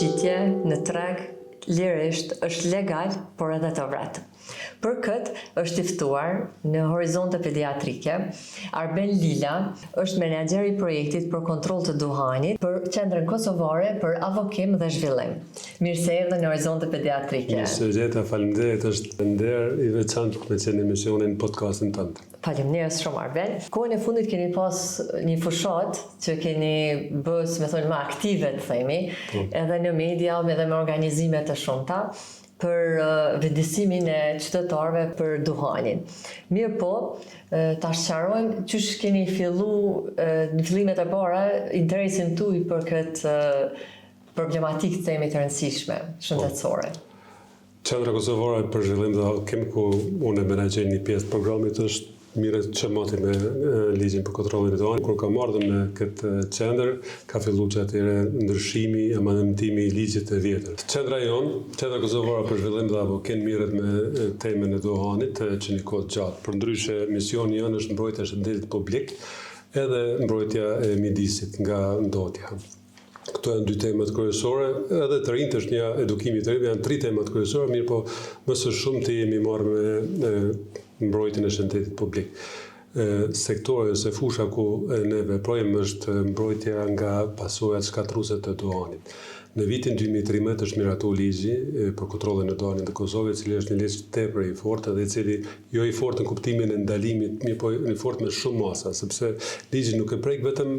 shitje në treg lirisht është legal, por edhe të vret. Për këtë është i ftuar në Horizonte Pediatrike Arben Lila, është menaxher i projektit për kontroll të duhanit për Qendrën Kosovare për Avokim dhe Zhvillim. Mirë se erdhe në Horizonte Pediatrike. Mirë se gjeta, faleminderit, është nder i veçantë për me qenë në emisionin podcastin tënd. Faleminderit shumë Arben. Kohën e fundit keni pas një fushat që keni bës, me thonë, më aktive, të themi, edhe në media, edhe me organizime të shumta për vendësimin e qytetarëve për duhanin. Mirë po, ta sqarojmë çysh keni fillu në fillimet e para interesin tuaj për këtë problematikë të themi të rëndësishme, shëndetësore. Qendra Kosovare për Zhvillim dhe Avokim, ku unë menaxhoj një pjesë të programit, është mirë që mati me ligjin për kontrollin e duhanit. Kur kam ardhur në këtë qendër, ka filluar që atyre ndryshimi, amandimtimi i ligjit të vjetër. Qendra jonë, Qendra Kosovare për Zhvillim dhe Avokim, mirret me temën e duhanit që një kohë gjatë. Përndryshe, misioni jonë është mbrojtja e shëndetit publik edhe mbrojtja e mjedisit nga ndotja. Këto janë dy temat kryesore, edhe të rinjt është një edukimi të rinj, janë 3 temat kryesore, mirë po më së shumti jemi marrë me mbrojtjen e shëndetit publik. Sektori ose fusha ku ne veprojmë është mbrojtja nga pasojat shkatruese të duhanit. Në vitin 2013 është miratuar ligji për kontrollin e duhanit në Kosovë, i cili është një ligj tepër i fortë dhe i cili jo i fortë në kuptimin e ndalimit, mirë po i fortë me shumë masa, sepse ligji nuk e prek vetëm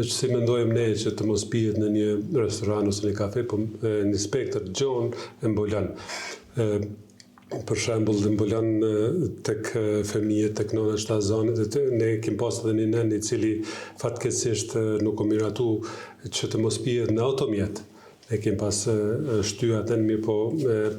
si mendojmë ne që të mos pihet në një restoran ose një kafe, po një inspektor John e mbulon. Për shembull, mbulon tek fëmijët, tek nëna shtazanit, ne kemi pas edhe një nën i cili fatkeqësisht nuk u miratu që të mos pihet në automjet. Ne kemi pas shtyr atë, mirë po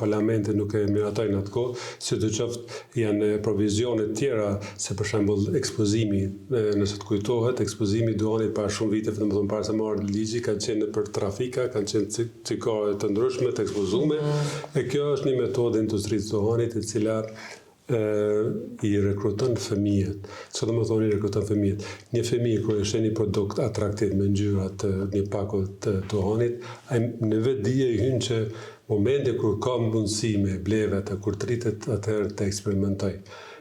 parlamenti nuk e miratojnë atë kohë, sidoqoftë janë provizione të tjera, se për shembull ekspozimi, nëse të kujtohet, ekspozimi i duhanit para shumë viteve, domethënë para se marrë ligji, kanë qenë për trafika, kanë qenë cikare të ndryshme, të ekspozume, e kjo është një metodë industrisë të duhanit e cila i rekruton fëmijët. Çfarë do të thonë i rekruton fëmijët? Një fëmijë kur e sheh një produkt atraktiv me ngjyra të një paku të duhanit, ai në vetë i hyn që momenti kur ka mundësi me blevet, kur tritet atëherë të eksperimentoj.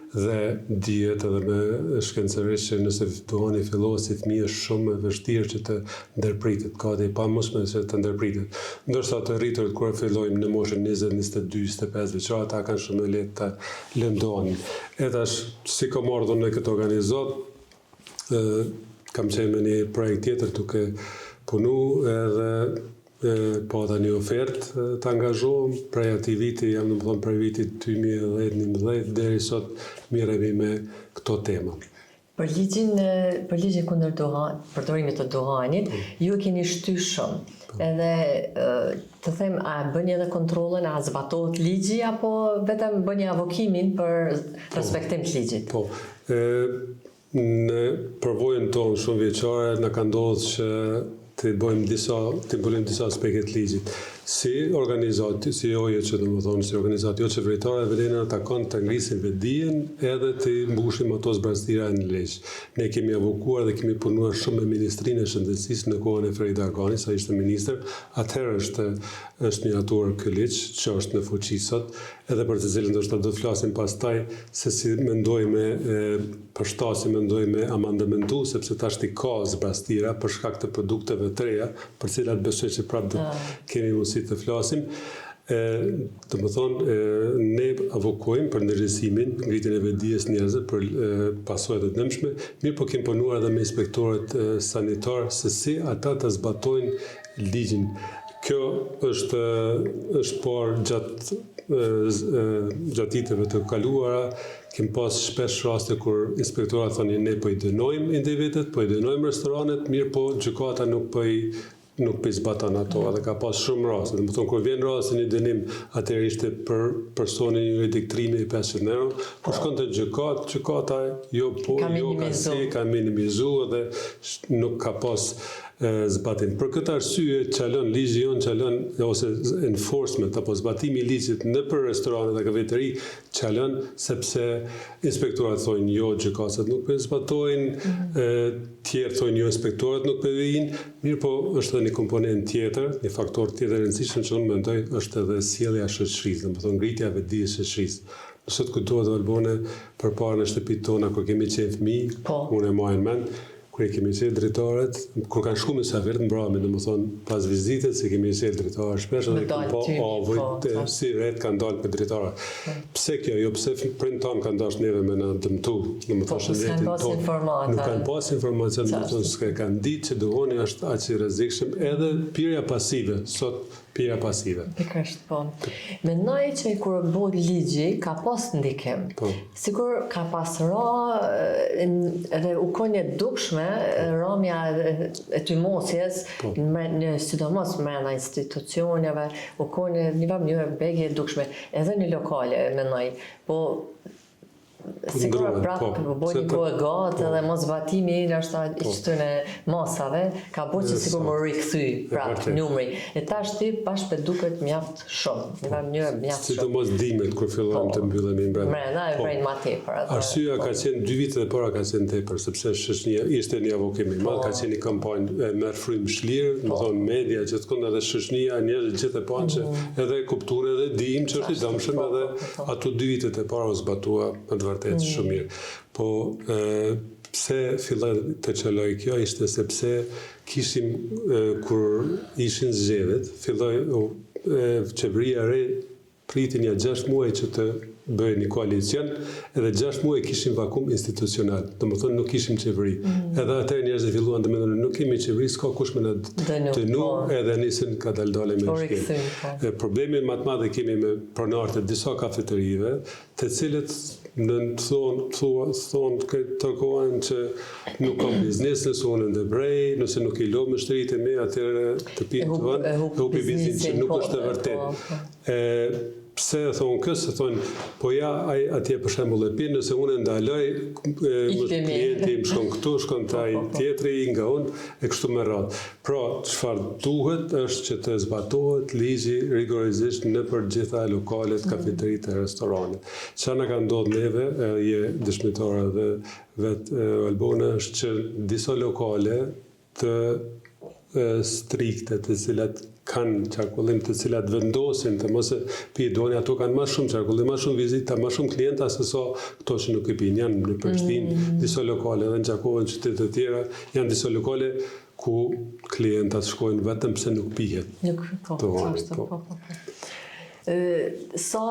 Dhe dihet edhe me shkencërisht që nëse duhani fillohet si fëmijë është shumë e vështirë që të ndërpritet, ka dhe pamundshme që të ndërpritet. Ndërsa të rriturit kur fillojmë në moshën 20, 22, 25 vjeçar, ata kanë shumë më lehtë të lënë duhanin. Edhe si kam ardhur në këtë organizat, kam qenë me një projekt tjetër duke punu edhe po da një ofertë të angazhohem prej atij viti, jam domethënë prej vitit 2010-2011 deri sot miremi me këto tema. Për ligjin kundër përdorimit të duhanit, ju e keni shtyr shumë. Edhe të them, a bëni edhe kontrollën, a zbatohet ligji apo vetëm bëni avokimin për respektim të ligjit? Po. Në përvojën tonë shumë vjeçare na ka ndodhur që të mbulojmë disa aspekte të ligjit. Si organizatë, si oje që domethënë si organizatë jo qeveritare, vëlena takon të ngrisin vetdijen edhe të mbushim ato zbrastira në ligj. Ne kemi avokuar dhe kemi punuar shumë me Ministrinë e Shëndetësisë në kohën e Fredi Dargani, sa ishte ministër. Atëherë është miratuar ky ligj, që është në fuqi sot, edhe për të cilën ndoshta do të flasim pastaj se si mendojmë përshtasim mendojmë amandamentu, sepse tash ka zbrastira për shkak të produkteve të reja, për cilat besoj që prapë do kemi mundësi të flasim. Të më thonë, ne avokojmë për ndërgjegjësimin, ngritjen e vetdijes njerëzve për pasojat e dëmshme, mirë po kemi punuar edhe me inspektorët sanitar se si ata të zbatojnë ligjin. Kjo është por gjatë viteve të kaluara, kemi pas shpesh raste kur inspektorat thonin ne po i dënojmë individet, po i dënojmë restoranet, mirë po gjykata nuk po i zbaton ato, edhe ka pas shumë raste. Domethënë kur vjen rasti një dënim, atëherë ishte për personin juridik trimi i 500 euro, kur shkon te gjykata ka minimizuar dhe nuk ka pas zbatim. Për këtë arsye çalon ligji jon, çalon ose enforcement apo zbatimi i ligjit nëpër restorane dhe kafeteri çalon sepse inspektorat thonë jo, gjykatët nuk po zbatojnë, tjerë thonë jo, inspektorat nuk po vijnë, mirë po është edhe një komponent tjetër, një faktor tjetër i rëndësishëm që unë mendoj është edhe sjellja e shoqërisë, domethënë ngritja e vetëdijes së shoqërisë. Nëse të kujtohet Albone, përpara në shtëpitë tona kur kemi qenë fëmijë, unë e mbaj mend, kur e kemi qenë drejtorët, kur kanë shkuar mysafirët mbrëmje, domethënë pas vizitet se kemi qenë drejtorë shpesh dhe po ovojt si ret kanë dalë për drejtorët. Pse kjo? Jo pse prindë tonë kanë dashur neve me na dëmtu, domethënë shëndetin tonë. Nuk kanë pas informacion, domethënë s'ka kanë ditë që duhoni është aq i rrezikshëm edhe pirja pasive. Sot pirja pasive. Pikërisht po. Mendoj që kur bëhet ligji ka pas ndikim. Sikur ka pas edhe u konje dukshme rëmja e tymosjes në sidomos brenda institucioneve, u konje një mënyrë begje dukshme edhe në lokale, mendoj. Po sigur prapë bëni kohë gatë edhe mos zbatimi ndoshta i këtyre masave ka bërë që sikur më rikthy prapë numri. E tash ti bashkë duket mjaft shumë, në mënyrë mjaft shumë. Sidomos dimët kur fillojmë të mbyllemi brenda. Brenda e vren më tepër. Arsyeja ka qenë 2 vitet e para ka qenë tepër sepse ishte një avokim i madh, ka qenë një kampanje merr frymë shlirë, domethënë media gjithkund edhe shoqënia, njerëzit gjithë e panë që edhe kuptuan edhe dim që është i dëmshëm edhe ato 2 vitet e para u zbatua shumë mirë. Po pse filloi të çaloj kjo ishte sepse kishim kur ishin zgjedhjet, filloi qeveria re pritin ja 6 muaj që të bëjë një koalicion, edhe 6 muaj kishim vakum institucional, domethënë nuk kishim qeveri. Edhe atëherë njerëzit filluan të mendojnë nuk kemi qeveri, s'ka kush më na dënu, edhe nisën ka dalë me shkrim. Problemin më të madh kemi me pronarët e disa kafeterive, të cilët thonë tërkohen që nuk kam biznes nëse unë ndëbrej, nëse nuk i lodh mështëritë me atëherë të pinë të vënë, hupi biznesin që nuk është e vërtetë. Pse thonë kësë, thonë, po ja, atje për shembull e pinë, nëse unë ndaloj, klienti më shkon këtu, shkon taj tjetri nga unë, e kështu me radhë. Pra, çfarë duhet është që të zbatohet ligji rigorizisht në për gjitha lokalet, kafeteritë e restoranet. Çfarë na ka ndodhur neve, je dëshmitore dhe vetë Albona, është që disa lokale të strikte, të cilat kanë qarkullim, të cilat vendosin të mos e pidoni, ato kanë më shumë qarkullim, më shumë vizita, më shumë klienta se sa këto që nuk e pinë. Janë në Prishtinë disa lokale dhe në Gjakova, në qytete të tjera, janë disa lokale ku klientat shkojnë vetëm pse nuk pihet. Sa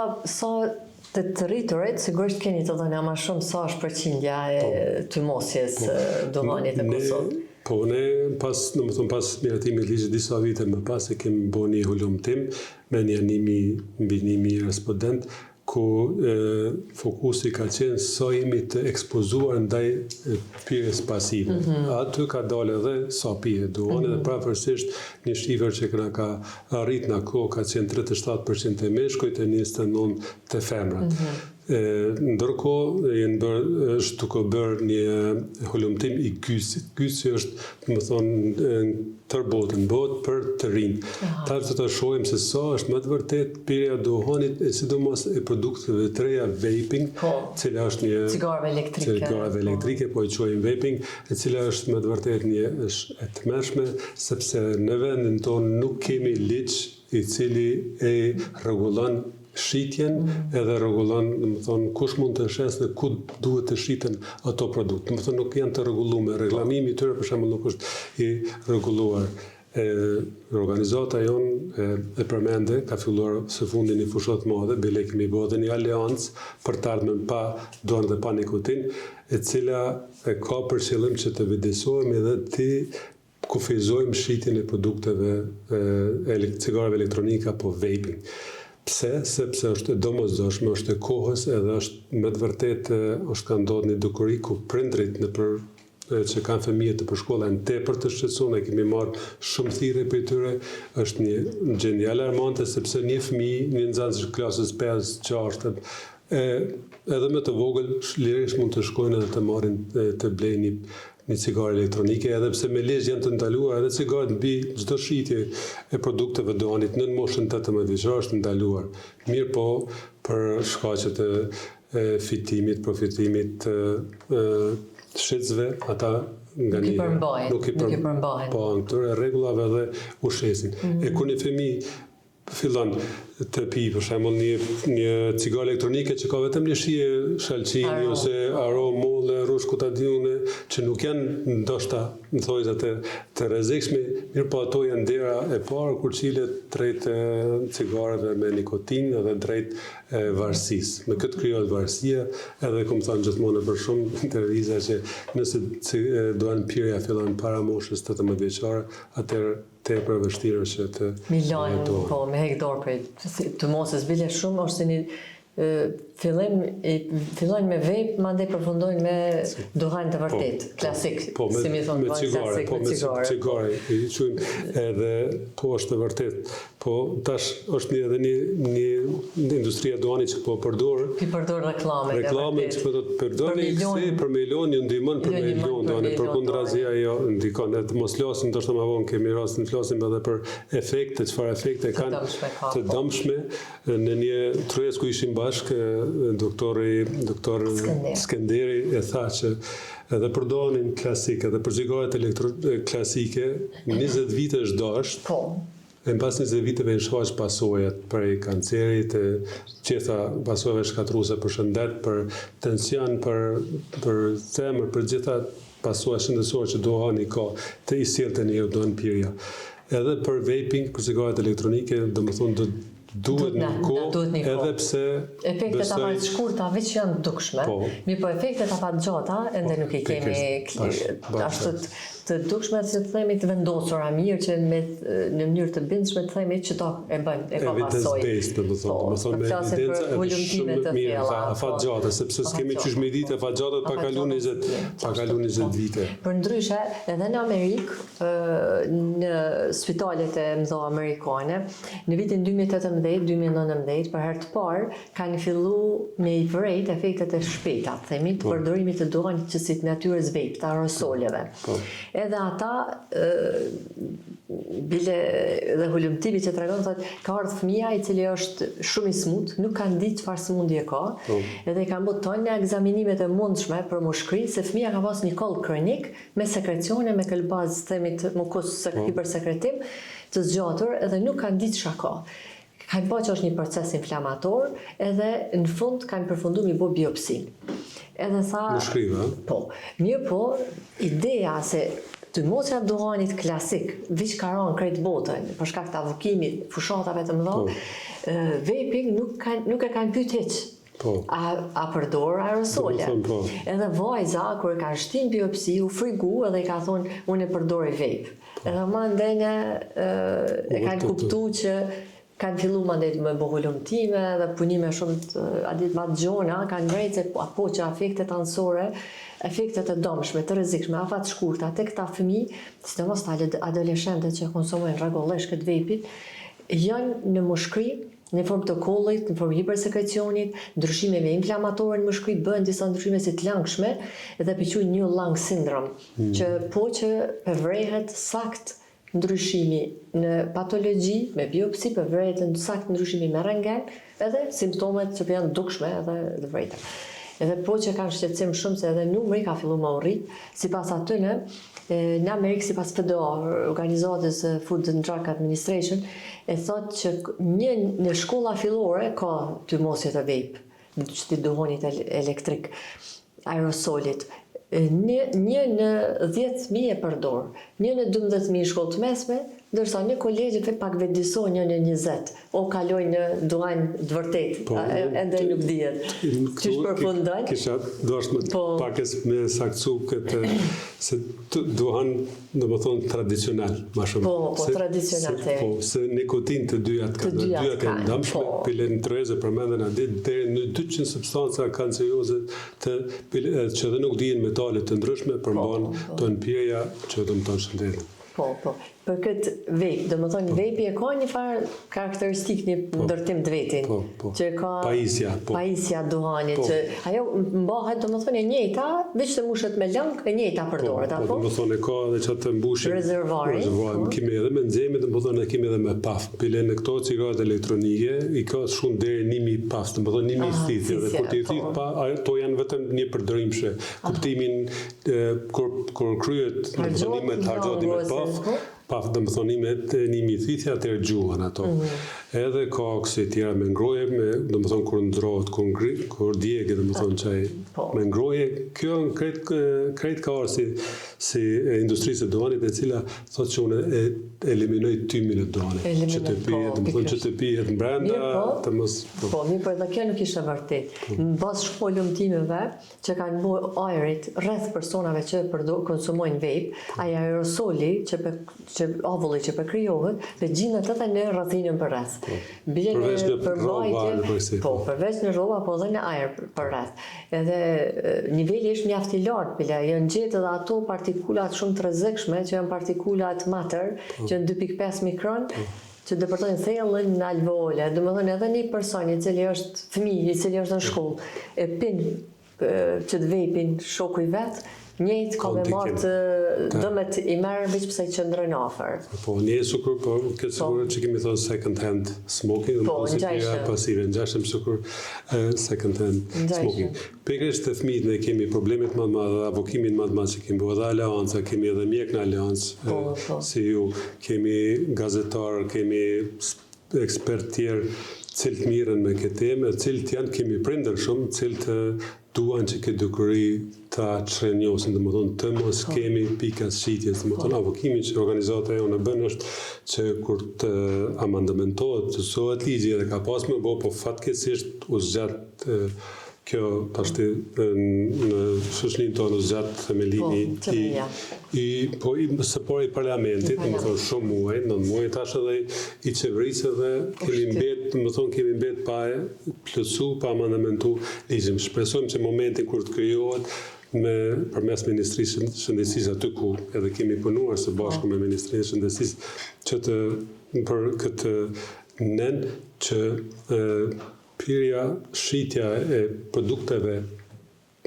të rriturit, sigurisht keni të dhëna më shumë sa është përqindja e tymosjes duhanit e Kosovës. Po, ne pas miratimit ligjit disa vite më pas e kemi bërë një hulumtim me një mbi 1000 respondent, ku fokusi ka qenë sa jemi të ekspozuar ndaj pirjes pasive. Aty ka dalë edhe sa pihet duhani dhe pavarësisht një shifër që na ka arrit në kohë ka qenë 37% e meshkujt e 29% të femrat. Ndërkohë është duke bërë një hulumtim i gysit. Gysi është, më thonë, tërë botën, botë për të rinj. Tarë të shohim se sa është më të vërtet pirja duhanit, e sidomos e produkteve të reja vaping, cila është një cigareve elektrike, po i quajmë vaping, e cila është më të vërtet një është e tmerrshme, sepse në vendin tonë nuk kemi ligj i cili e rregullon shitjen edhe rregullon, domethënë kush mund të shes dhe ku duhet të shiten ato produkte. Domethënë nuk janë të rregulluar, reglamimi i tyre për shembull nuk është i rregulluar. Organizata jonë e përmende, ka filluar së fundi një fushë të madhe, bile kemi bërë dhe një aleancë për të ardhmen pa dorë dhe pa nikotin, e cila ka për qëllim që të vëdësohemi dhe të kufizojmë shitjen e produkteve cigareve elektronike apo vaping. Pse? Sepse është domosdoshme, është e kohës edhe është me të vërtetë është ka ndodhur një dukuri ku prindrit që kanë fëmijë të përshkolla në tepër të shqetësuar, kemi marrë shumë thirrje për tyre, është një gjendje alarmante sepse një fëmijë, një nxënës klasës 5-6, edhe me të vogël lirisht mund të shkojnë edhe të marrin të blejnë një cigare elektronike, edhe pse me ligj janë të ndaluar edhe cigaret mbi çdo shitje e produkteve doanit nën moshën 18 vjeçare është ndaluar. Mirë po për shkaqet e fitimit, profitimit shitësve, ata nga nuk i përmbahen. Po, këtyre rregullave dhe ushesin. E kur një fëmijë fillon të pi, për shembull, një cigare elektronike që ka vetëm një shije shalqini ose aromë, molle, rrush kutadiune, që nuk janë ndoshta në thojza të rrezikshme, mirë po ato janë dera e parë kur cilet drejt cigareve me nikotinë dhe drejt varësisë. Me këtë krijohet varësia, edhe kom thënë gjithmonë për shumë televiza që nëse duan pirja fillon para moshës 18 vjeçare, atëherë tepër vështirë që të Milion, po, me hek dorë për të mos e zbile shumë, është një fillojnë me vape, mandej përfundojnë me duhan të vërtet, klasik, si mi thonë, klasik me cigare. Edhe po është të vërtet, po tash është edhe një industria duanit që po përdor. Pi përdor reklame që po do të përdorni për milion, ju ndihmon për milion duanit, përkundrazi ajo ndikon. Edhe mos flasim ndoshta më vonë kemi rastin flasim edhe për efekte, çfarë efekte kanë të dëmshme në një tryez ku ishim bashkë, doktor Skenderi e tha që edhe për donin klasik, edhe për cigaret klasike, 20 vite është dasht, e në pas 20 viteve në shfaq pasojat prej kancerit, gjitha pasojave shkatruese për shëndet, për tension, për zemër, për gjitha pasojat shëndetësore që dohani ka, të i sjellten një dohan pirja. Edhe për vaping, për cigaret elektronike, domethënë duhet një kohë, edhe pse efektet apat shkurta veç janë dukshme, mirë po efektet apat gjata, ende nuk i kemi ashtu të dukshme që të themi të vendosura mirë që në mënyrë të bindshme të themi që to e bëjnë, e ka pasoj. Evidence-based, me shumë mirë, afat gjata, sepse s'kemi qysh me ditë, afat gjata pa kalu 20 vite. Për ndryshe, edhe në Amerikë, në spitalet e mëdha amerikane, në vitin 2018-2019, për herë të parë, kanë fillu me i vërejt efektet e shpejta, themi, të përdorimit të duanit që si të natyrës vape, të aerosoleve. Edhe ata, bile dhe hulumtimi që të regon, ka ardhë fëmija i cili është shumë i smut, nuk kanë ditë çfarë sëmundje ka, edhe i kanë bërë tonë ekzaminimet e mundshme për mushkri, se fëmija ka pas një koll kronik me sekrecione, me këlbaz themit mukus hipersekretim të zgjatur, edhe nuk kanë ditë çka ka. Kanë pa që është një proces inflamator, edhe në fund kanë përfundu mi bo biopsi. Edhe tha... Mushkriva? Po. Mirë po, ideja se të mosja duhanit klasik, vish karon krejt botën, për shkak të avukimit, fushatave të mëdha, vaping nuk e kanë pyet hiç. A përdor aerosole. Edhe vajza, kur e ka shtin biopsi, u frigu edhe i ka thonë, unë e përdor vape. Edhe ma ndenja e kanë kuptu që kanë fillu mandet me bohullumtime dhe punime shumë të gjona, kanë vrejtë se apo që efektet anësore, efektet e dëmshme, të rrezikshme, afat shkurta, te këta fëmijë, sidomos të adoleshentët që konsumojnë rregullisht këtë vapin, janë në mushkri, në formë të kollit, në formë hipersekrecionit, ndryshimeve inflamatore në mushkri, bëhen disa ndryshime si të langshme dhe quajnë new lung syndrome, që po që përvrehet sakt ndryshimi në patologji, me biopsi, përvrehet në sakt ndryshimi me rentgen, edhe simptomet që janë dukshme edhe dhe vrejta. Edhe po që kanë shqetësim shumë se edhe numri ka fillu më rrit, sipas atyne, në Amerikë, sipas FDA, organizatës Food and Drug Administration, e thot që në shkolla fillore ka të mosjet e vape, të duhanit elektrik, aerosolit. Një në 10.000 e përdor, një në 12.000 shkollë të mesme, ndërsa një kolegjit pak vetëdijsoj një në 20, o kaloj në duhan të vërtet, ende nuk dihet. Qysh përfundon? Kisha doshme pakes me sakcu këtë, se duhan, do më thonë, tradicional, ma shumë. Po, tradicional të e. Se nikotin të dyjat kanë dëmshme, pile në treze përmendën a ditë, dhe në 200 substanca kancerioze që dhe nuk dijen metalet të ndryshme, përmban të në pjeja që dhe më tonë shëndetin. Po. Për këtë vape, do më thonë vape e ka një farë karakteristik, një ndërtim të vetin. Që ka pajisja duhanit, që ajo mbahet, do më thonë, e njëjta, veç të mushet me lëng, e njëjta përdoret, apo? Do më thonë, e ka edhe që të mbushim rezervarin. Kemi edhe me nxemi, do më thonë, kemi edhe me paf. Pile në këto cigaret elektronike, i ka shumë deri 1000 paf, do më thonë 1000 thithje. Dhe kur ti thith pa, to janë vetëm një përdërimshe. Kuptimin, kur kryet, do më thonë, me të hargjati me paf, do më thonë me 1000 thithje, atër gjuhen ato. Edhe ka kësi tjera me ngroje, do më thonë kur ndrohet, kur djegë, do më thonë qaj me ngroje. Kjo në krejt ka orë si industrisë e duhanit, e cila thot që unë eliminoj tymin e duhanit. Që të pijet, do më thonë që të pijet në brenda, të mos... Po, mirë, për dhe kjo nuk ishte vërtet. Në bas shkollëm timeve që kanë bu ajrit rreth personave që konsumojnë vape, aja aerosoli që avulli që përkrijohet dhe gjinët edhe në rrethinën për rreth. Përveç në roba, përveç në roba, po dhe në ajër për rreth. Edhe niveli është mjaft i lartë, pila janë gjetë edhe ato partikulat shumë të rrezikshme, që janë partikulat mater, që janë 2.5 mikron, që depërtojnë thellën në alveole. Do më thënë edhe një person i cili është fëmijë, i cili është në shkollë, e pin që të vejpin shoku i vet, njëjtë ka me martë dëmet i merë veç pëse i qëndrojnë afer. Po, një sukur, po, këtë sukur që kemi thonë second hand smoking, po, në gjajshëm. Pasive, në gjajshëm sukur second hand smoking. Pikërisht të fëmijët ne kemi problemet më të madhe, avokimin më të madh që kemi bo, edhe aleanca, kemi edhe mjek në aleancë, si ju, kemi gazetar, kemi ekspert tjerë, cilët miren me këtë temë, cilët janë kemi prindër shumë, cilët duan që këtë dukëri ta çrenjosin, do më thonë të mos kemi pika shqitjes, do më thonë avokimin që organizata e unë bën është që kur të amandamentohet, të sohet ligji edhe ka pas me bo, po fatkeqësisht u zgjat kjo pashti në shoqërinë tonë u zgjat themelimi i parlamentit, do më thonë shumë muaj, 9 muaj tash edhe i qeverisë dhe kemi mbet pa plotsu, pa amandamentu ligjin. Shpresojmë që momentin kur të krijohet përmes Ministrisë Shëndetësisë aty ku edhe kemi punuar së bashku me Ministrinë Shëndetësisë që për këtë nen që pirja, shitja e produkteve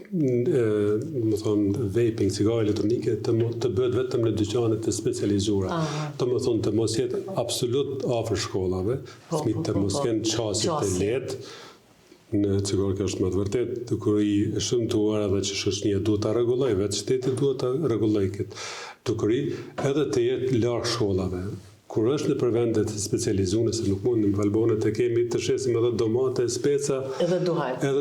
më thonë vaping, cigare elektronike të bëhet vetëm në dyqanet të specializuara. Të më thonë të mos jetë absolut afër shkollave, fëmijët të mos kenë qasit të lehtë. Në cigare kjo është më të vërtet, të kur i shëmtuar edhe që shoqënia duhet ta rregulloj, vetë shteti duhet ta rregulloj këtë dukuri, edhe të jetë larg shkollave. Kur është në për vendet specializuar, se nuk mund në Valbone të kemi të shesim edhe domate, speca, edhe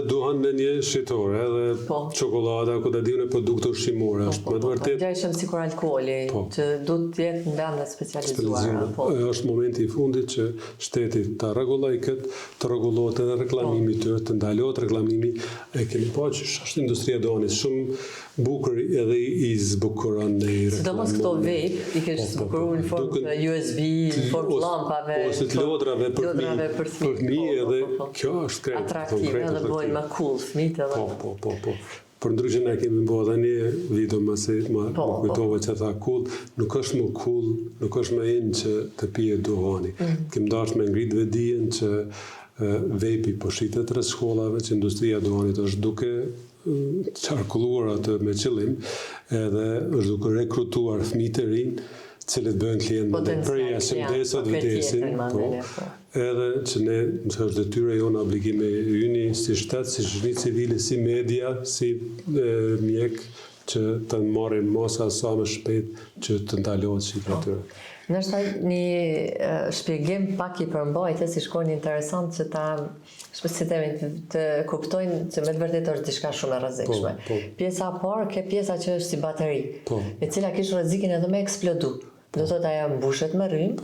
duhan në një shitore, edhe çokolada, ku të diun e produkte ushqimore, është më të vërtet. Gjajshëm sikur alkooli, që duhet të jetë në vendet specializuara. Është momenti i fundit që shteti ta rregulloj këtë, të rregullohet edhe reklamimi i tyre, të ndalohet reklamimi. E kemi pa që është industria e duhanit shumë bukur edhe i zbukuron në reklamë. Sidomos këto vape, i kesh zbukuruar në formë USB, në formë llampave, ose të lodrave për fëmijë edhe kjo është krejt atraktive edhe bëjnë më cool fëmijët edhe. Po. Për ndryshe ne kemi bërë edhe një video më kujtova që tha cool, nuk është më cool, nuk është më in që të pije duhani. Kemi dashur me ngrit vedijen që vape po shitet rreth shkollave, që industria e duhanit është duke qarkulluar atë me qëllim, edhe është duke rekrutuar fëmijë të rinj, cilët bëhen klientë për shëndetësat vdesin, edhe që ne, që është detyra jonë, obligime yni si shtet, si shoqëri civile, si media, si mjek, që të marrin masa sa më shpejt që të ndalohet shitja e tyre. Nështë një shpjegim pak i përmbajtës, i shkoni interesant që të kuptojnë që me të vërtet është diçka shumë e rrezikshme. Pjesa parë, ke pjesa që është si bateri, e cila kishte rrezikin edhe me eksplodu. Do të thotë ajo mbushet me rrym,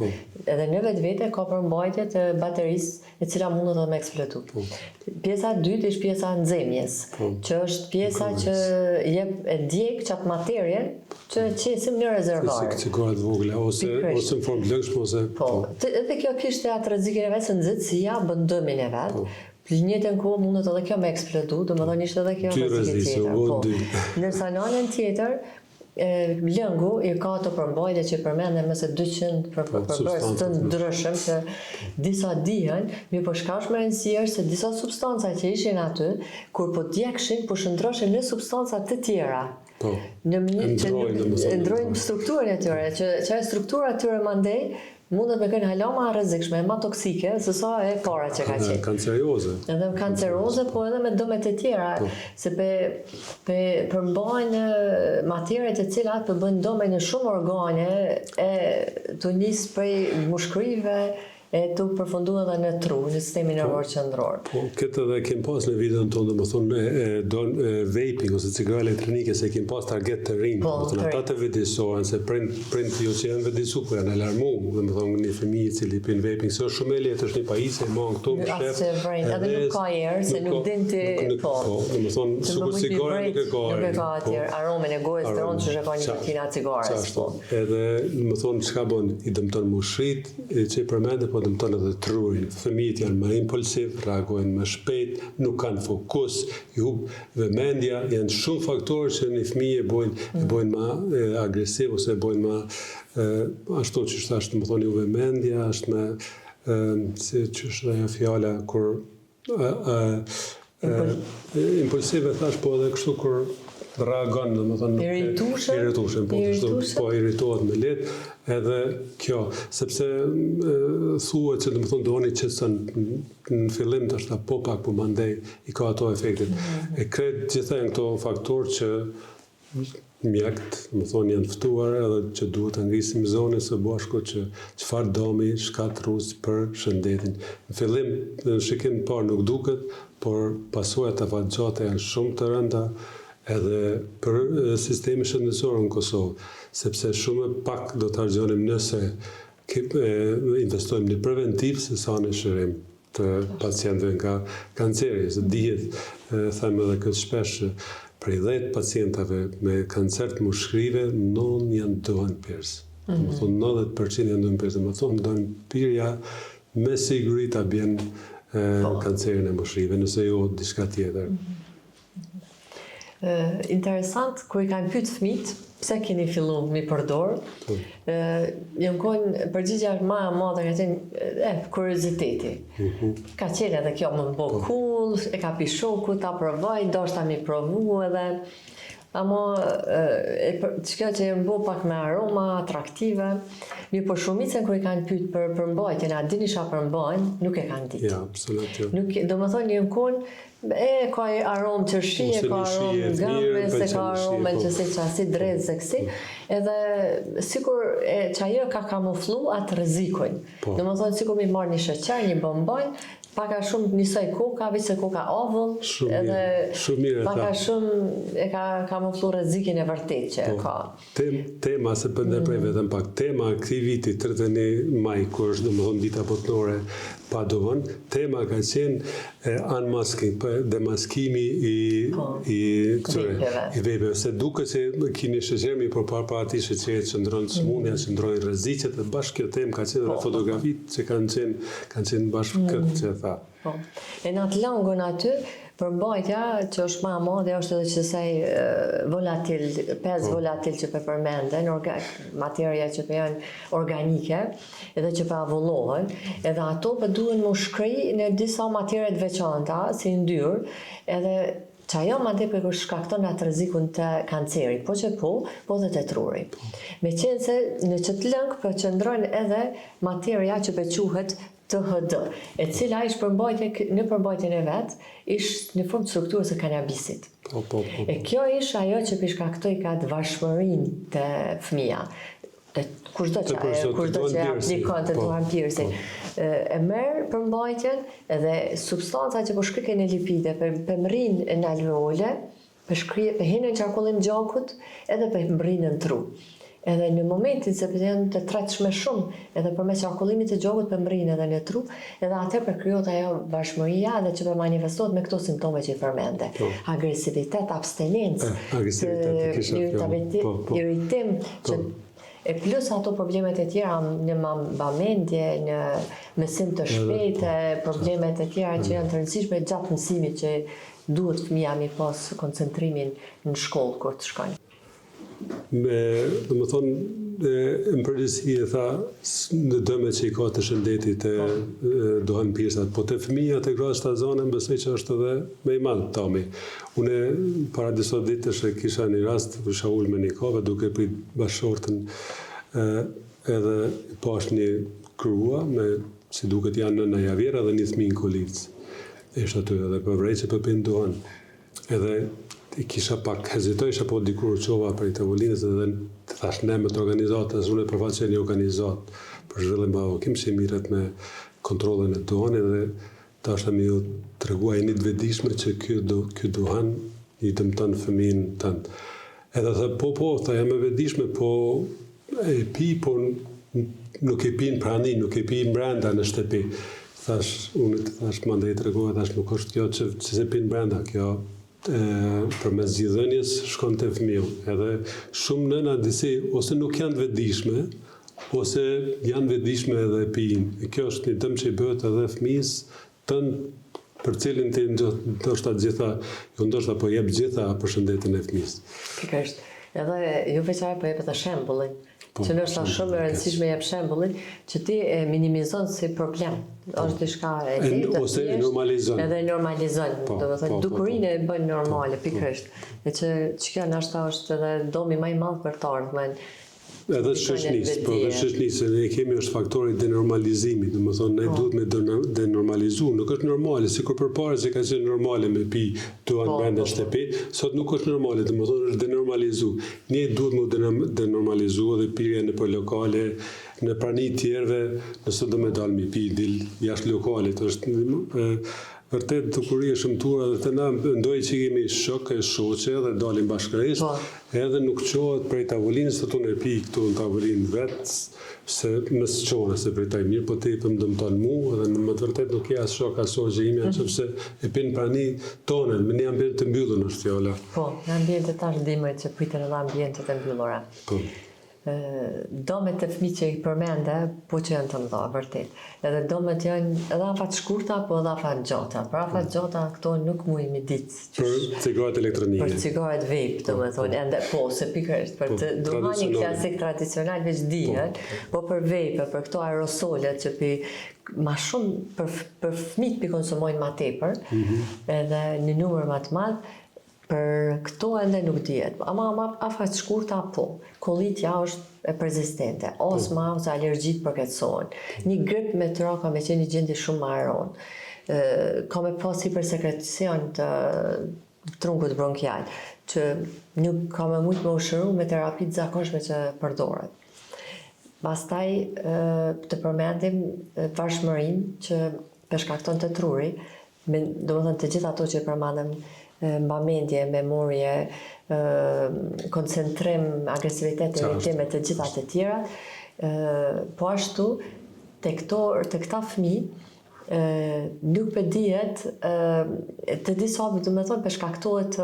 edhe në vetvete ka përmbajtje të baterisë e cila mundet edhe me eksplodu. Pjesa e dytë është pjesa e nxemjes, që është pjesa që jep e djeg çat materien që qesim në rezervuar. Si cigaret vogla ose në formë lëngshme ose. Edhe kjo kishte atë rrezikin e vet se nxehtësia bën dëmin e vet. Në njëjtën kohë mundet edhe kjo me eksplodu, domethënë ishte edhe kjo rrezik tjetër. Ndërsa në anën tjetër lëngu i ka të përmbajtje që përmendem mëse 200 përbërës të ndryshëm që disa dihen, mi po shka është më rëndësi është se disa substanca që ishin aty, kur po djekshin, po shëndroshin në substanca të tjera. Ndrojnë strukturën e tyre, që struktura atyre mandej mundet me kënë hala ma rrezikshme, ma toksike, se sa e para që ka qenë. Kanceroze. Edhe kanceroze, po edhe me dëmet e tjera, se përmbajnë materet e cilat përbën dëme në shumë organe, e të njësë prej mushkrive, e të përfundu edhe në tru, në sistemin nervor qendror. Po, këtë edhe kem pas në videon tonë, dhe më thonë, vaping ose cigara elektronike, se kem pas target të rinë, ata të vedisohen, se prind jo që janë vedisu, po janë alarmu, dhe më thonë një fëmijë cili pin vaping, se është shumë e letë, është një pajisje, mangë këto më shef. Edhe nuk ka erë, se nuk din të... Po, dhe më thonë, sukur cigara nuk e ka erë. Nuk e ka atjerë, aromen e gojës të ronë që ka nikotina cigares. Edhe, më thonë, çka bën, i dëmton mushrit, që i përmende, po dëmton edhe trurin. Fëmijët janë më impulsiv, reagojnë më shpejt, nuk kanë fokus, i hub vëmendja, janë shumë faktorë që një fëmijë e bojnë më agresiv ose e bojnë më ashtu që është më thoni vëmendja, është më si që është ajo fjala kur impulsive thash, po edhe kështu kur reagon, domethënë irritushëm, po irritohet me lehtë, edhe kjo, sepse thuhet se domethënë doni qetson në fillim tash po pak po mandej i ka ato efektet. E kret gjithë këto faktorë që mjekët, domethënë janë ftuar edhe që duhet të ngrisim zonën së bashku që çfarë domi shkatërrues për shëndetin. Në fillim në shikim të parë nuk duket, por pasojat e afatgjata janë shumë të rënda edhe për sistemi shëndetësor në Kosovë, sepse shumë pak do të harxhonim nëse investojmë në preventiv se sa në shërim të pacientëve nga kanceri. Se dihet, them edhe këtë shpesh, prej 10 pacientave me kancer të mushkrive, 9 janë dohen pirës. Më thonë 90% janë dohen pirës. Më thonë dohen pirja me siguri ta bjen kancerin e mushkrive, nëse jo diçka tjetër. Interesant, kur i kanë pyet fëmijët, pse keni fillu mi përdor, jam konë përgjigja më e madhe ka qenë kurioziteti. Ka qenë edhe kjo më bë cool, e ka pi shoku, ta provoj, ndoshta mi provu edhe ama çka që më bë pak me aroma atraktive, mirë po shumicën kur i kanë pyet për përmbajtjen, a dini çfarë përmbajnë, nuk e kanë ditë. Ja, absolutisht. Nuk, domethënë jam konë ka aromë qërshi, ka aromë gëmbes, ka aromë që si drezë, edhe sikur që ajo ka kamuflu atë rrezikun. Domethënë sikur mi marrë një sheqer, një bombon, paka shumë njësoj koka, veç se koka ovull, edhe paka shumë e ka kamuflu rrezikin e vërtet që ka. Tema, se për ndërprej vetëm pak, tema këtij viti 31 maj, kur është domethënë dita botërore pa duhan, tema ka qenë unmasking, demaskimi i vepeve. Se duke se kini sheqermi për para ati sheqerit që ndronë smundja, që ndronë rrezikët, dhe bashkë kjo temë ka qenë dhe fotografitë që kanë qenë bashkë këtë që tha. E në atë langun aty, përmbajtja që është ma madhe është edhe që sej volatil, pes volatil që për përmenden, materja që për janë organike, edhe që për avullohen, edhe ato për duhen më shkri në disa materet veçanta, si ndyrë, edhe që ajo ma te për shkakton atë rrezikun të kanceri, po që po dhe të truri. Me qenë se në qëtë lëngë për qëndrojnë edhe materja që për quhet THD, e cila ishtë në përmbajtjen e vetë, ishtë në formë të strukturës e kanabisit. E kjo ishtë ajo që përshkaktoj ka të vashmërin të fëmija. Kushdo që aplikon të duhan pirësi. E merë përmbajtjen edhe substanca që po shkryke në lipide, për mërin në alveole, për hinë në qarkullim gjakut, edhe për mërin në tru. Edhe në momentin se janë të tretshme shumë, edhe përmes qarkullimit të gjakut për mërin edhe në tru, edhe atë për kryot ajo bashmëria edhe që për manifestohet me këto simptome që i përmende. Agresivitet, abstenencë, irritim, e plus ato problemet e tjera në mbamendje, në mësim të shpejtë, problemet e tjera që janë të rëndësishme gjatë mësimit që duhet fëmija mi pas koncentrimin në shkollë kur të shkojnë. Dhe më thonë, në përgjithësi e tha, në dëme që I ka të shëndetit dohen pirsat, po të fëmijat e gratë shtazane, besoj që është edhe me I madhë Tomi. Une, para disa ditësh e kisha një rast, isha ullë me një kove, duke prit bashortën, edhe pash një krua, si duket janë nëna Javera dhe një fëmijë në Kolivc. Ishte aty edhe përvrej që përpin dohen. Edhe I kisha pak hezitoj, isha po dikur qova për I tavolinës edhe të thash ne me të organizatës, unë e përfaqe një organizat për zhvillim bavokim që I miret me kontrolën e dohan edhe ta është mi ju të reguaj një të vedishme që kjo dohan I dëmëtan fëmin tënë. Edhe dhe po, tha jam e vedishme, po e pi, po nuk e pi në prani, nuk e pi në brenda në shtëpi. Unë të thash mandej të reguaj, thash nuk është kjo që se pi në brenda, kjo për mes zgjidhënies shkon të fëmiu. Edhe shumë nëna disi ose nuk janë vedishme, ose janë vedishme edhe pinë. Kjo është një dëm që I bëhet edhe fëmijës tënë për cilin ti ndoshta gjitha, jo ndoshta po jep gjitha për shëndetin e fëmijës. Pikërisht. Edhe ju veçare po jepet shembullin. Që nështë shumë e rëndësishme jep shembullin që ti e minimizon si problem. Është diçka e lehtë, ose e normalizon. Edhe normalizon. Domethënë dukurinë e bën normale, pikërisht. E që kjo nështë është edhe domi më I madh për të ardhmen. Edhe shoqënisë, po edhe shoqënisë, ne kemi është faktori I denormalizimit, domethënë ne duhet me denormalizu, nuk është normale, sikur përpara se ka qenë normale me pi tuan brenda shtëpi, sot nuk është normale, domethënë është denormalizu. Ne duhet me denormalizu edhe pirjen nëpër lokale, në prani tjerëve, nëse do me dalë me pi dil jashtë lokalit, është vërtet dukuri e shëmtuar edhe të na ndoj që kemi shok e shoqe dhe dalim bashkërisht, edhe nuk qohet prej tavolinës të tonë e pi këtu në tavolinë vetë, se nësë qohet se prej taj mirë, po të I për më dëmëton mu, edhe në më të vërtet nuk e as shok as shoqe ime, sepse e pinë prani tonen, me një ambient të mbyllur është fjolla. Po, në ambientet tash dimër që pritën edhe ambientet e mbyllura. Po. Domet e fëmijë që I përmende, po që janë të mëdha, vërtet. Edhe domet janë edhe afat shkurta, po edhe afat gjata. Për afat gjata, këto nuk muj mi ditë. Për cigaret elektronike. Për cigaret vape, domethënë, ende po, se pikërisht, për të duhani klasik tradicional veç dihet, po për vape, për këto aerosolet që ma shumë për fëmijët pi konsumojnë ma tepër, edhe një numër ma të madh, për këto ende nuk dihet. Ama afat shkurta po. Kollitja është e persistente. Osma ose alergjit përkatësohen. Një grip me tra ka me qenë një gjendje shumë më aron. Ka me pas hipersekrecion të trunkut bronkial, që nuk ka me mujt me ushëru me terapi të zakonshme që përdoret. Pastaj të përmendim varshmërinë që përshkakton të truri, domethënë të gjitha ato që përmendëm, mbamendje, memorje, koncentrim, agresivitet, irritime të gjitha të tjera, po ashtu të këta fëmijë nuk për dihet të disa domethënë përshkaktohet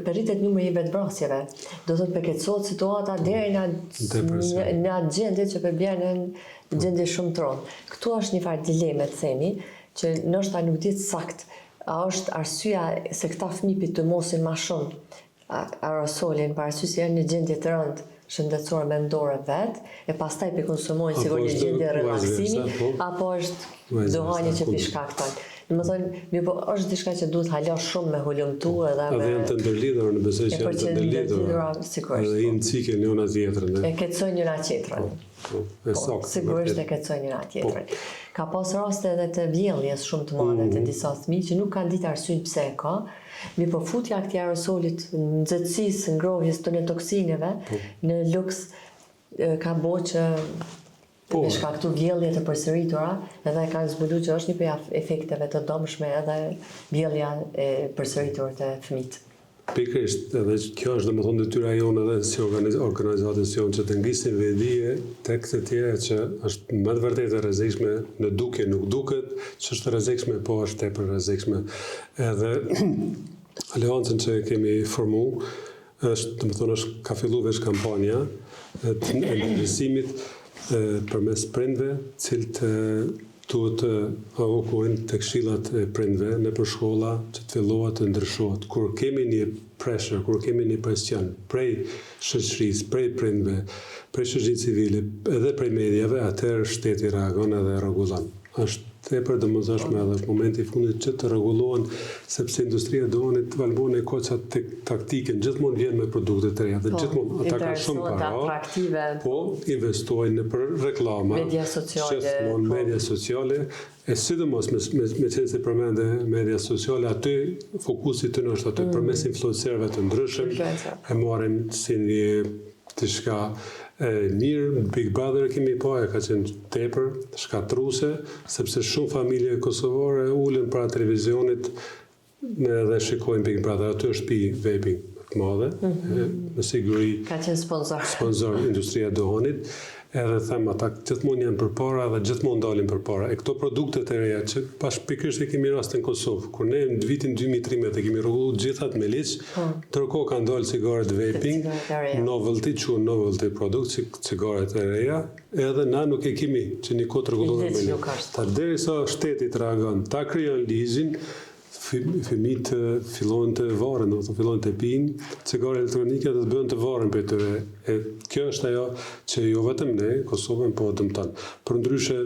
rritet numri I vetvrasjeve. Do të thotë përkeqësohet situata deri në atë gjendje që përbjen në gjendje shumë tronë. Këtu është një farë dileme të themi, që ndoshta nuk dihet saktë a është arsyeja se këta fëmijë të mosin më shumë aerosolin, për arsye se janë në gjendje të rëndë shëndetësore mendore vetë, e pastaj pi konsumojnë sikur një gjendje relaksimi, apo është dohani që pi shkakton. Domethënë, po është diçka që duhet hala shumë me hulumtu edhe me. Edhe janë të ndërlidhura, në besoj që janë të ndërlidhura. Sigurisht. Edhe I cikël njëra tjetrën. E keqsojnë njëra tjetrën. Po, sigurisht e keqsojnë njëra tjetrën. Ka pas raste edhe të vjelljes shumë të mëdha të disa fëmijë që nuk kanë ditë arsyeën pse e ka. Mi po futja këtij aerosolit, nxehtësisë, ngrohjes të toksineve në luks ka bërë që me shkaktu vjellje të përsëritura, edhe kanë zbuluar që është një prej efekteve të dëmshme edhe vjellja e përsëritur të fëmijët. Pikërisht, edhe kjo është domethënë detyra jonë edhe si organizatës jonë që të ngrisim vedije tek të tjera që është më të vërtetë e rrezikshme, në dukje nuk duket, që është rrezikshme, po është tepër rrezikshme. Edhe aleancën që kemi formu është, domethënë ka filluar veç kampanja e ndërgjegjësimit përmes prindve, cilët duhet të avokohen të këshillat e prindve në për shkolla që të fillohet të ndryshohet. Kur kemi një pressure, kur kemi një presion prej shoqërisë, prej prindve, prej shoqërisë civile, edhe prej mediave, atëherë shteti reagon edhe rregullon. Është tepër domosdoshme edhe është momenti i fundit që të rregullohen, sepse industria e donit valbon e kocat taktike, gjithmonë vjen me produkte të reja dhe gjithmonë ata kanë shumë para, po investojnë në për reklama, gjithmonë media sociale, e sidomos me qenë se përmende media sociale, aty fokusi të në është aty përmes influencerëve të ndryshëm, e marrin si një diçka mirë. Big Brother kemi pa, e ka qenë tepër shkatruse, sepse shumë familje kosovare ulen para televizionit dhe shikojnë Big Brother. Aty është pi vaping të madhe, me siguri ka qenë sponsor industria e dohanit, edhe them ata gjithmonë janë përpara dhe gjithmonë dalin përpara. E këto produktet e reja që pikërisht e kemi rastin në Kosovë, kur ne në vitin 2013 e kemi rregulluar gjithat me liç, ndërkohë kanë dalë cigaret vaping, novelty produkt, cigaret e reja, edhe na nuk e kemi që një kohë të rregulluar me liç. Derisa shteti të reagon, ta krijon ligjin, fëmijët fillojnë të varen, do të fillojnë të pinë cigare elektronike dhe të bëhen të varen për tyre. Kjo është ajo që jo vetëm ne, Kosovën, po dëmton. Përndryshe,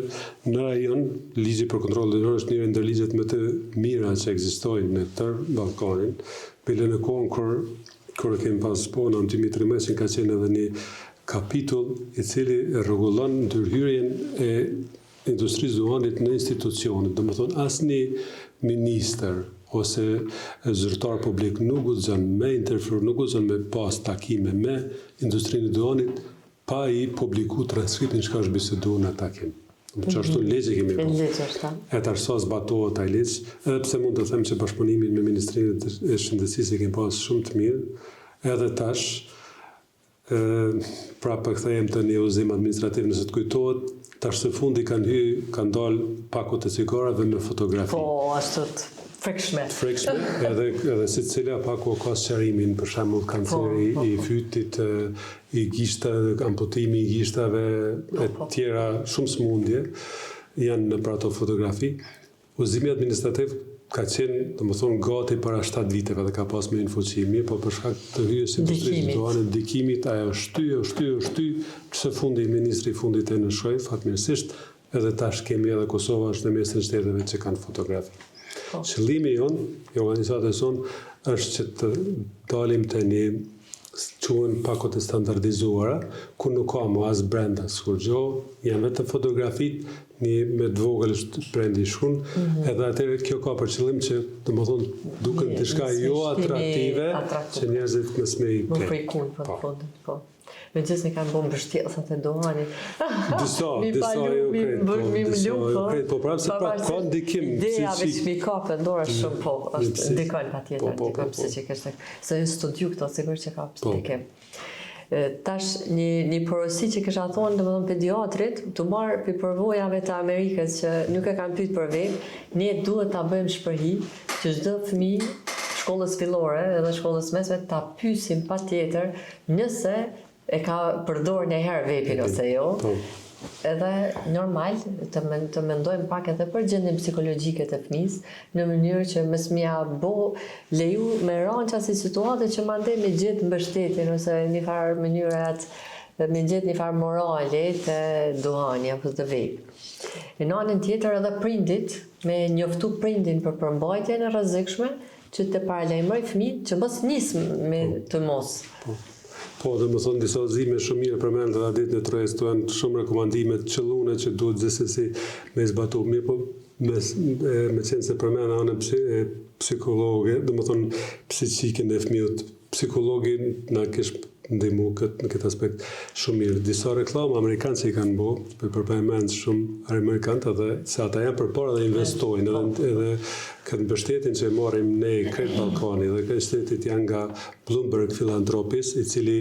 në rajon, ligji për kontroll ligjor është një ndër ligjet më të mira që ekzistojnë në tërë Ballkanin. Bile në kohën kur kemi pas në 2013 ka qenë edhe një kapitull i cili rregullon ndërhyrjen e industrisë duhanit në institucione. Domethënë asnjë minister ose zyrtar publik nuk guxon me interferuar, nuk guxon me pas takime me industrinë e duhanit pa i publiku transkriptin çka është biseduar në takim. Që ashtu në legje kemi bërë. E të arso zbatohet ai ligj, edhe pse mund të them që bashkëpunimin me Ministrinë e Shëndetësisë kemi pas shumë të mirë, edhe tash pra përkthehem të një udhëzim administrativ nëse të kujtohet, tash së fundi kanë dalë pakot e cigareve me fotografi. Po, ashtu frikshme. Edhe si cila pako ka sqarimin, për shembull kanceri i fytit, i gishtave, amputimi i gishtave, e tjera shumë smundje janë në për ato fotografi. Udhëzimi administrativ ka qenë, domethënë, gati para 7 viteve dhe ka pas me infuqimi, po për shkak të hyjes së industrisë duhanit, ndikimit, ajo shty, së fundi ministri i fundit e në shoj, fatmirësisht, edhe tash kemi edhe Kosova është në mesin shteteve që kanë fotografi. Qëllimi jonë, i organizatës sonë, është që të dalim të një quhen pakot e standardizuara, ku nuk ka më as brenda s'kur gjo, janë vetëm fotografit, një me të vogël është brendi shkun, edhe atëherë kjo ka për qëllim që domethënë duken diçka jo atraktive, që njerëzit mos me i më frikun për fondin, po. Me gjithë ne kanë bërë mbështjellësat e dohanit. Disa jo kretë, po prapë se prapë ka ndikim. Ideja veç mi ka pëndora shumë, po, është ndikojnë pa tjetër, pse që kështë, se në studiu këto, sigur që ka ndikim. Tash, një porosi që kësha thonë, domethënë pediatrit, të marë për përvojave të Amerikës që nuk e kanë pyet për vetë, ne duhet ta bëjmë shpërhi që çdo fëmijë shkollës fillore edhe shkollës mesme ta pyesim patjetër nëse e ka përdor një herë vepin ose jo. Edhe normal të mendojmë pak edhe për gjendjen psikologjike të fëmijës në mënyrë që mos mja leju me ranë qasi situate që mandej me gjetë mbështetjen ose një farë mënyre me gjetë një farë morale të duhani apo të vep. Në anën tjetër edhe prindit me njoftu prindin për përmbajtjen e rrezikshme që të paralajmëroj fëmijët që mos nisë me të mos. Po, dhe më thonë disa zime shumë mirë përmendë dhe ditë në trojës të janë shumë rekomandime të qëllune që duhet gjithsesi me zbatu. Mirë po, me qenë se përmendë anë psikologe, dhe më thonë psiqikën e fëmijët, psikologin në kishë ndihmu në këtë aspekt shumë mirë. Disa reklama amerikanë që i kanë bo, për përpajmend shumë amerikanët edhe se ata janë përpara dhe investojnë edhe këtë mbështetin që marrim ne kretë Ballkani dhe këtë shtetit janë nga Bloomberg Philanthropies, i cili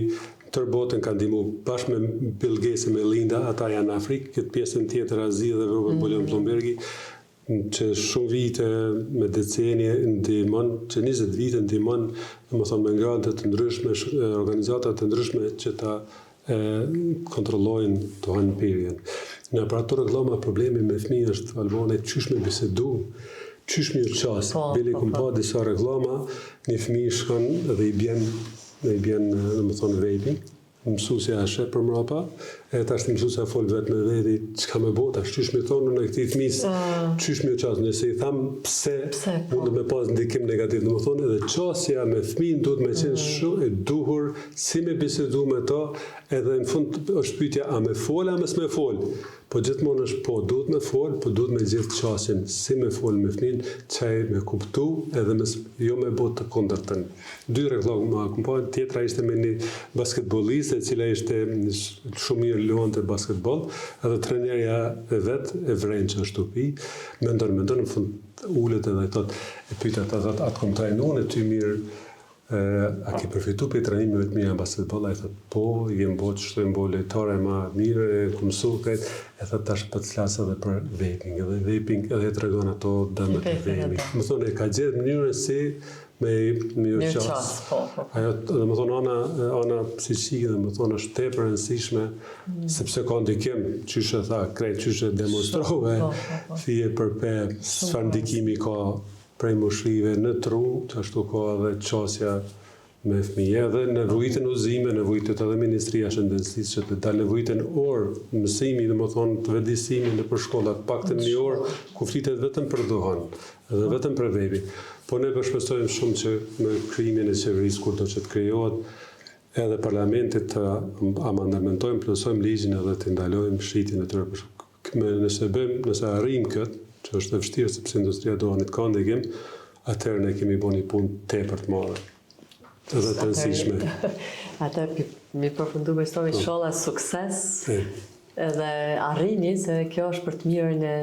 tërë botën kanë ndihmu bashkë me Bill Gates e Melinda, ata janë në Afrikë, këtë pjesën tjetër Azi dhe Robert Bolton-Blombergi, që shumë vite me decenje ndihmon, që 20 vite ndihmon, domethënë me grante të ndryshme, organizata të ndryshme që ta kontrollojnë të hanë pirjen. Në për ato rregullama problemi me fëmijë është Albane qysh me bisedu, qysh me qas. Bile kum pa disa rregullama, një fëmijë shkon dhe i bjen domethënë vaping. Mësusja është për mrapa, tash mësusja fol vetë me veti, çka me bota, qysh me thonë në këtij fëmis, qysh me qas, nëse i tham pse mund me pas ndikim negativ, domethënë edhe qasja me fëmin duhet me qenë shumë e duhur, si me bisedu me to, edhe në fund është pyetja a me fol a me s'me fol. Po gjithmonë është po, duhet me fol, po duhet me gjithë qasin, si me fol me fëmin, çaj me kuptu, edhe jo me bot të kundërtën. 2 rregulla më pa, tjetra ishte me një basketbolliste e cila ishte shumë mirë luante basketboll, edhe trenerja e vet e vren që është shtëpi, mendon në fund ulet edhe e pyet atë kom trajnuar ty mirë. A ke përfitu për i trajnimeve të mija në basketball? A i thot, po, jem bo që shtojnë bo lejtare ma mirë, ku mësu krejt, e thot tash për të flasë edhe për vaping, edhe vaping edhe të regon ato dëmet e vaping. Më thonë, e ka gjithë mënyrën si me ju qasë. Ajo, dhe më thonë, ana psiqike, dhe më thonë, është tepër e rëndësishme, sepse ka ndikim, qyshe tha, krejt qyshe demonstrove, fije përpe, çfarë ndikimi ka prej moshrive në tru, që ashtu ka edhe qasja me fëmije, dhe nevojitën uzime, nevojitët edhe Ministria Shëndetësisë që të dalë nevojitën orë mësimi, dhe më thonë të vedisimi në për shkollat, pak të një orë, ku flitet vetëm për duhan, edhe vetëm për vaping. Po ne përshpestojmë shumë që me krijimin e qeverisë, kur do që të krijohet, edhe parlamentit të amandamentojmë, plotësojmë ligjin edhe të ndalojmë shritjen e tyre. Nëse arrijmë këtë, që është e vështirë sepse industria duhanit ka ndikim, atëherë ne kemi bërë një punë tepër të madhe. Edhe të rëndësishme. Atëherë mi përfundu me shtovi sholla sukses edhe arrini se kjo është për të mirën e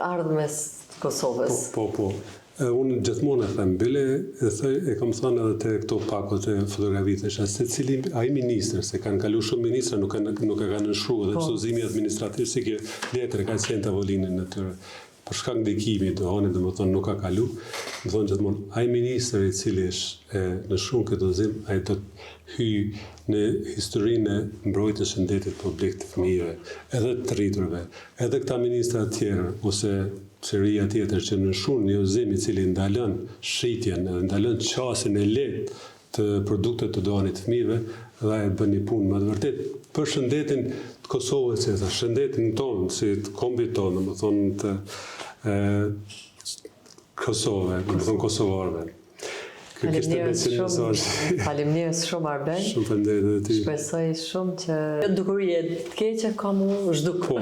ardhmes të Kosovës. Po. Unë gjithmonë e them, bile e kam thënë edhe te këto pakot e fotografitë, se cili ai ministër, se kanë kalu shumë ministra, nuk e kanë nënshkruar dhe mësuzimi administrativ si kjo letër e ka qenë tavolinin në tyre. Për shkak ndikimit të honit, dhe më thonë nuk ka kalu, më thonë gjithmonë, ai ministër i cili është në shumë këtë udhëzim, ai do të hyjë në historinë e mbrojtjes së shëndetit publik të fëmijëve, edhe të rriturve, edhe këta ministra të tjerë, ose qeveria tjetër që në shumë një udhëzim i cili ndalon shitjen, ndalon qasin e lehtë të produktet të duhanit të fëmijëve, dhe e bën një punë më të vërtet për shëndetin të Kosovës, shëndetin tonë, si të kombit tonë, më thonë të Kosovë, më thonë kosovarëve. Faleminderit shumë Arben. Shumë faleminderit edhe ti. Shpresoj shumë që dukuri të keqe ka mu zhduk. Po.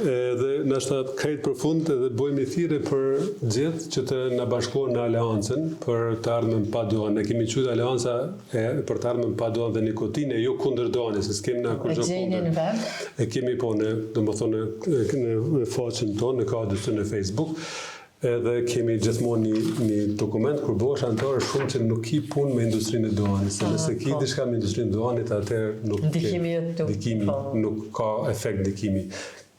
Edhe nashta krejt përfund edhe bëjmë thirrje për gjithë që të na bashkohen në aleancën për të ardhmen pa duhan. Ne kemi quajtur aleanca për të ardhmen pa duhan dhe nikotinë, jo kundër duhanit, se s'kemë na kur kundër. E kemi po në, domethënë në faqen tonë, në kadrën e Facebook. Edhe kemi gjithmonë një dokument kur bëhesh antar shumë që nuk ki punë me industrinë e duhanit, se nëse ki diçka me industrinë e duhanit, atëherë nuk ka efekt ndikimi.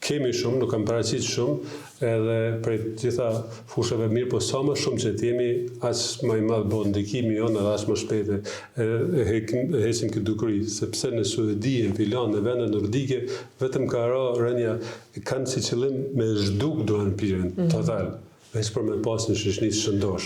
Kemi shumë, nuk kam paraqitur shumë, edhe prej gjitha fushave mirë, po sa më shumë që t'jemi, aq më i madh bëhet ndikimi jonë edhe aq më shpejt heqim këtë dukuri, sepse në Suedi, në Finland, në vende nordike, vetëm ka rënja kanë si qëllim me zhduk duhan pirjen total. Veç për me pas një shoqëri shëndosh.